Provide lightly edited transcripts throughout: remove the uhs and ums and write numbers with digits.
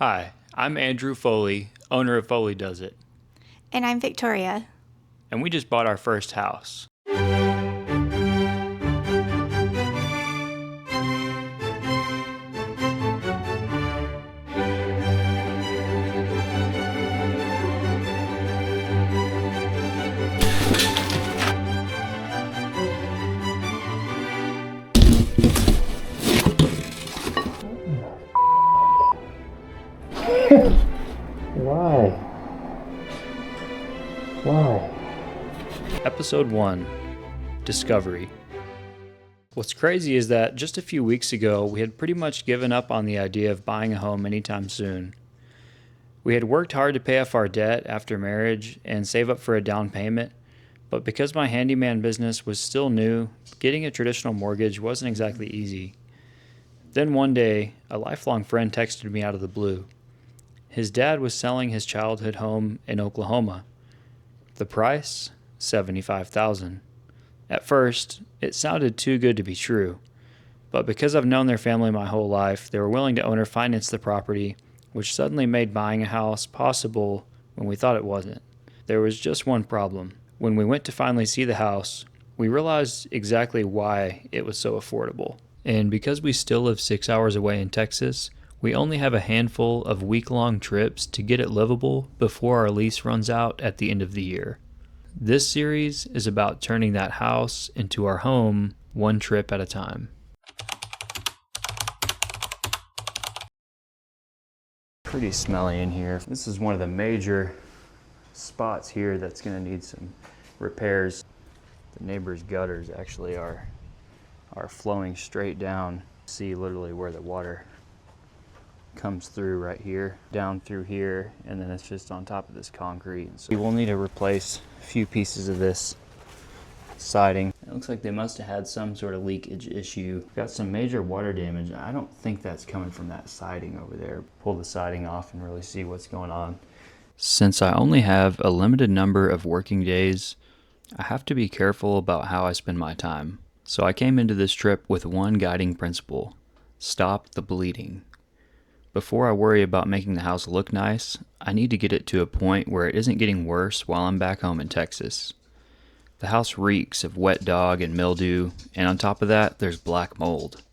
Hi, I'm Andrew Foley, owner of Foley Does It, And I'm Victoria. and we just bought our first house. Why? Why? Episode 1, Discovery. What's crazy is that just a few weeks ago, we had pretty much given up on the idea of buying a home anytime soon. We had worked hard to pay off our debt after marriage and save up for a down payment, but because my handyman business was still new, getting a traditional mortgage wasn't exactly easy. Then one day, a lifelong friend texted me out of the blue. His dad was selling his childhood home in Oklahoma. The price? $75,000. At first, it sounded too good to be true, but because I've known their family my whole life, they were willing to owner finance the property, which suddenly made buying a house possible when we thought it wasn't. There was just one problem. When we went to finally see the house, we realized exactly why it was so affordable. And because we still live 6 hours away in Texas, we only have a handful of week-long trips to get it livable before our lease runs out at the end of the year. This series is about turning that house into our home one trip at a time. Pretty smelly in here. This is one of the major spots here that's going to need some repairs. The neighbor's gutters actually are flowing straight down. See literally where the water comes through right here, down through here, and then it's just on top of this concrete. So we will need to replace a few pieces of this siding. It looks like they must have had some sort of leakage issue. Got some major water damage. I don't think that's coming from that siding over there. Pull the siding off and really see what's going on. Since I only have a limited number of working days, I have to be careful about how I spend my time. So I came into this trip with one guiding principle: stop the bleeding. Before I worry about making the house look nice, I need to get it to a point where it isn't getting worse while I'm back home in Texas. The house reeks of wet dog and mildew, and on top of that, there's black mold.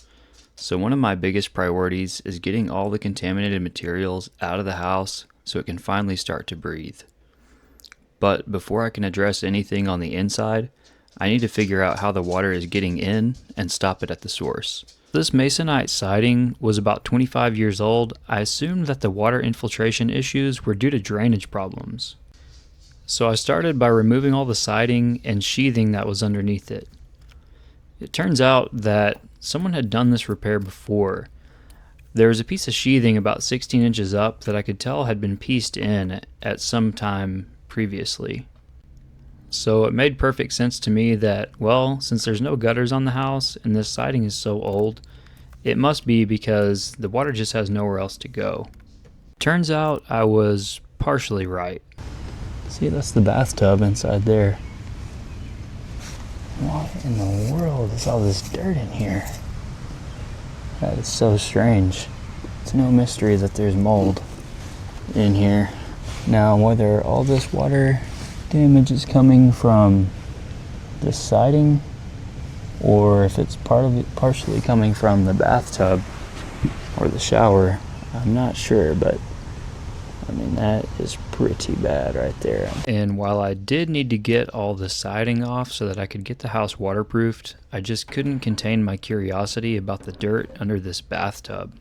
So one of my biggest priorities is getting all the contaminated materials out of the house so it can finally start to breathe. But before I can address anything on the inside, I need to figure out how the water is getting in and stop it at the source. This masonite siding was about 25 years old. I assumed that the water infiltration issues were due to drainage problems. So I started by removing all the siding and sheathing that was underneath it. It turns out that someone had done this repair before. There was a piece of sheathing about 16 inches up that I could tell had been pieced in at some time previously. So it made perfect sense to me that, well, since there's no gutters on the house and this siding is so old, it must be because the water just has nowhere else to go. Turns out I was partially right. See, that's the bathtub inside there. What in the world is all this dirt in here? That is so strange. It's no mystery that there's mold in here. Now, whether all this water damage is coming from the siding or if it's partially coming from the bathtub or the shower, I'm not sure, but I mean, that is pretty bad right there. And while I did need to get all the siding off so that I could get the house waterproofed, I just couldn't contain my curiosity about the dirt under this bathtub.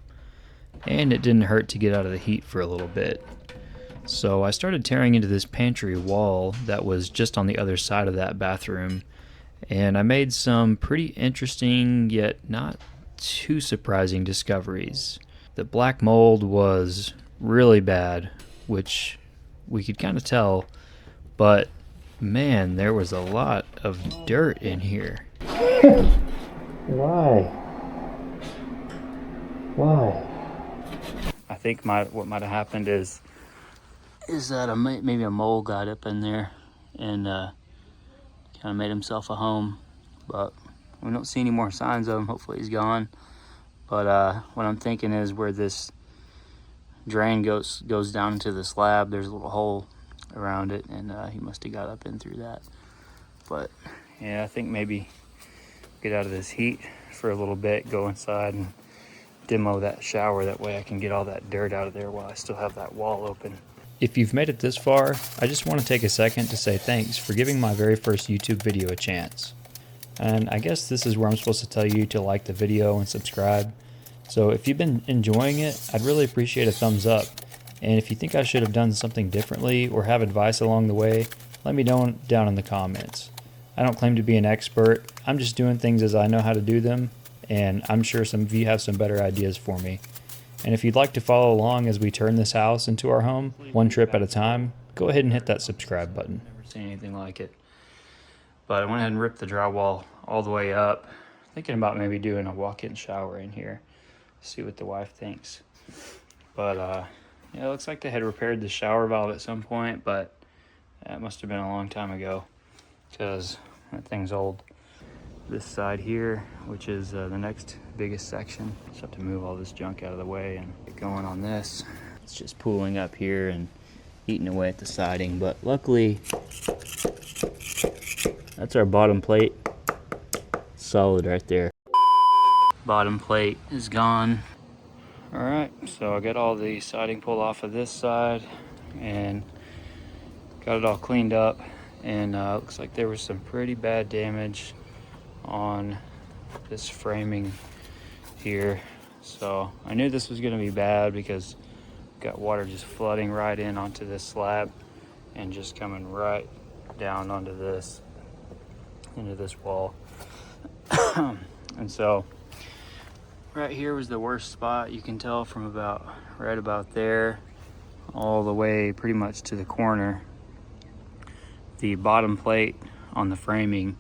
And it didn't hurt to get out of the heat for a little bit. So I started tearing into this pantry wall that was just on the other side of that bathroom, and I made some pretty interesting yet not too surprising discoveries. The black mold was really bad, which we could kind of tell, but man, there was a lot of dirt in here. Why? Why? I think what might have happened is that maybe a mole got up in there and kind of made himself a home, but we don't see any more signs of him. Hopefully he's gone. But what I'm thinking is where this drain goes down into the slab. There's a little hole around it, and he must have got up in through that. But yeah, I think maybe get out of this heat for a little bit, go inside and demo that shower. That way I can get all that dirt out of there while I still have that wall open. If you've made it this far, I just want to take a second to say thanks for giving my very first YouTube video a chance. And I guess this is where I'm supposed to tell you to like the video and subscribe. So if you've been enjoying it, I'd really appreciate a thumbs up. And if you think I should have done something differently or have advice along the way, let me know down in the comments. I don't claim to be an expert. I'm just doing things as I know how to do them, and I'm sure some of you have some better ideas for me. And if you'd like to follow along as we turn this house into our home, one trip at a time, go ahead and hit that subscribe button. Never seen anything like it. But I went ahead and ripped the drywall all the way up. Thinking about maybe doing a walk-in shower in here. See what the wife thinks. But yeah, it looks like they had repaired the shower valve at some point, but that must have been a long time ago because that thing's old. This side here, which is the next biggest section, just have to move all this junk out of the way and get going on this. It's just pooling up here and eating away at the siding, but luckily that's our bottom plate. Solid right there. Bottom plate is gone. All right, so I got all the siding pulled off of this side and got it all cleaned up, and looks like there was some pretty bad damage on this framing here. So I knew this was gonna be bad because got water just flooding right in onto this slab and just coming right down onto this, into this wall. And so right here was the worst spot. You can tell from about right about there all the way pretty much to the corner. The bottom plate on the framing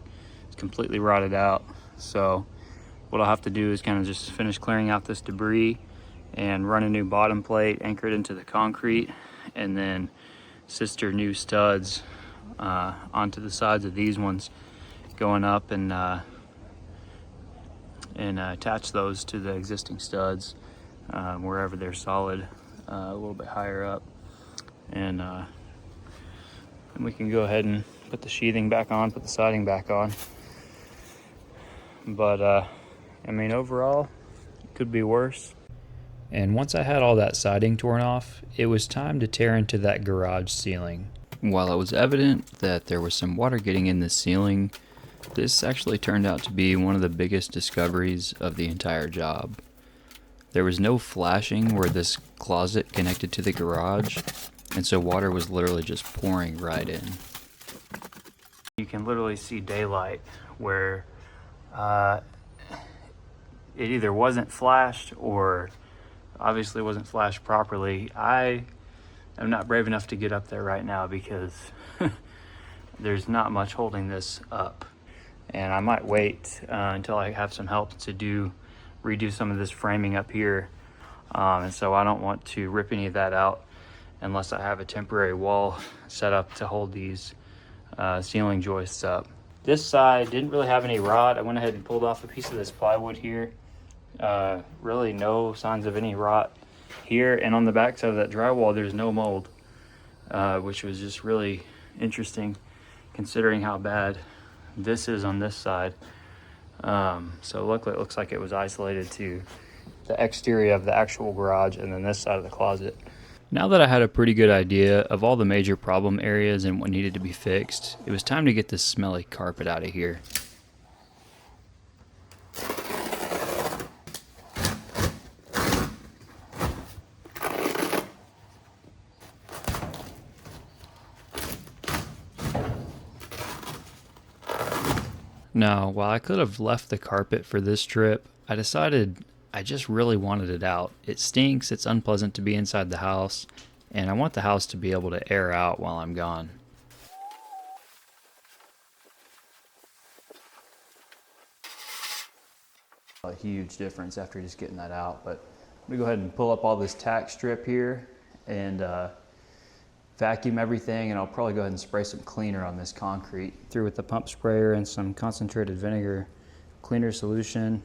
is completely rotted out. So what I'll have to do is kind of just finish clearing out this debris and run a new bottom plate, anchor it into the concrete, and then sister new studs onto the sides of these ones, going up and attach those to the existing studs wherever they're solid, a little bit higher up, and we can go ahead and put the sheathing back on, put the siding back on. But I mean, overall it could be worse. And once I had all that siding torn off, it was time to tear into that garage ceiling. While it was evident that there was some water getting in the ceiling, this actually turned out to be one of the biggest discoveries of the entire job. There was no flashing where this closet connected to the garage, and so water was literally just pouring right in. You can literally see daylight where it either wasn't flashed or obviously wasn't flashed properly. I am not brave enough to get up there right now because there's not much holding this up. And I might wait until I have some help to redo some of this framing up here. And so I don't want to rip any of that out unless I have a temporary wall set up to hold these ceiling joists up. This side didn't really have any rot. I went ahead and pulled off a piece of this plywood here. Really no signs of any rot here. And on the back side of that drywall, there's no mold, which was just really interesting considering how bad this is on this side. So luckily it looks like it was isolated to the exterior of the actual garage and then this side of the closet. Now that I had a pretty good idea of all the major problem areas and what needed to be fixed, it was time to get this smelly carpet out of here. Now, while I could have left the carpet for this trip, I decided I just really wanted it out. It stinks, it's unpleasant to be inside the house, and I want the house to be able to air out while I'm gone. A huge difference after just getting that out, but I'm gonna go ahead and pull up all this tack strip here and vacuum everything, and I'll probably go ahead and spray some cleaner on this concrete. Through with the pump sprayer and some concentrated vinegar cleaner solution,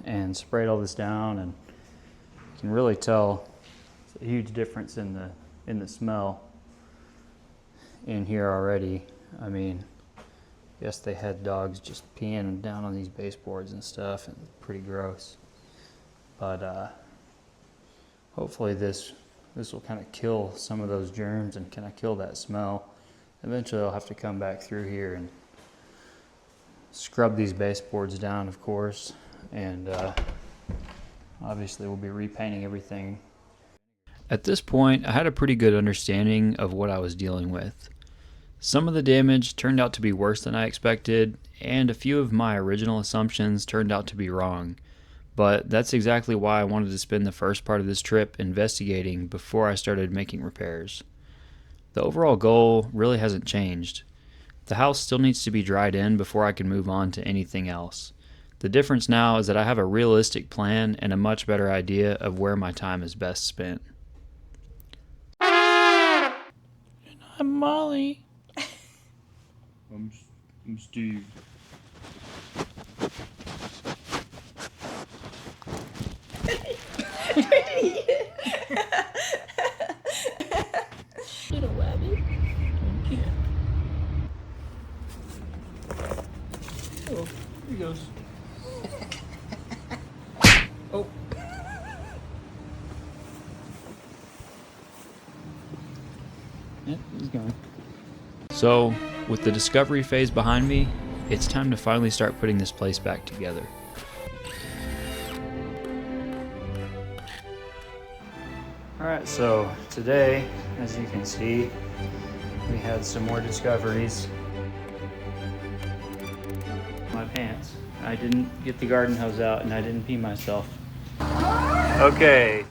and sprayed all this down, and you can really tell a huge difference in the smell in here already. I mean, yes, they had dogs just peeing down on these baseboards and stuff, and pretty gross. But hopefully this will kind of kill some of those germs and kind of kill that smell. Eventually I'll have to come back through here and scrub these baseboards down, of course, and obviously we'll be repainting everything. At this point, I had a pretty good understanding of what I was dealing with. Some of the damage turned out to be worse than I expected, and a few of my original assumptions turned out to be wrong. But that's exactly why I wanted to spend the first part of this trip investigating before I started making repairs. The overall goal really hasn't changed. The house still needs to be dried in before I can move on to anything else. The difference now is that I have a realistic plan and a much better idea of where my time is best spent. And I'm Molly. I'm Steve. Little rabbit. Yeah. Oh, here he goes. Oh. Yep, he's gone. So, with the discovery phase behind me, it's time to finally start putting this place back together. Alright, so today, as you can see, we had some more discoveries. My pants. I didn't get the garden hose out and I didn't pee myself. Okay.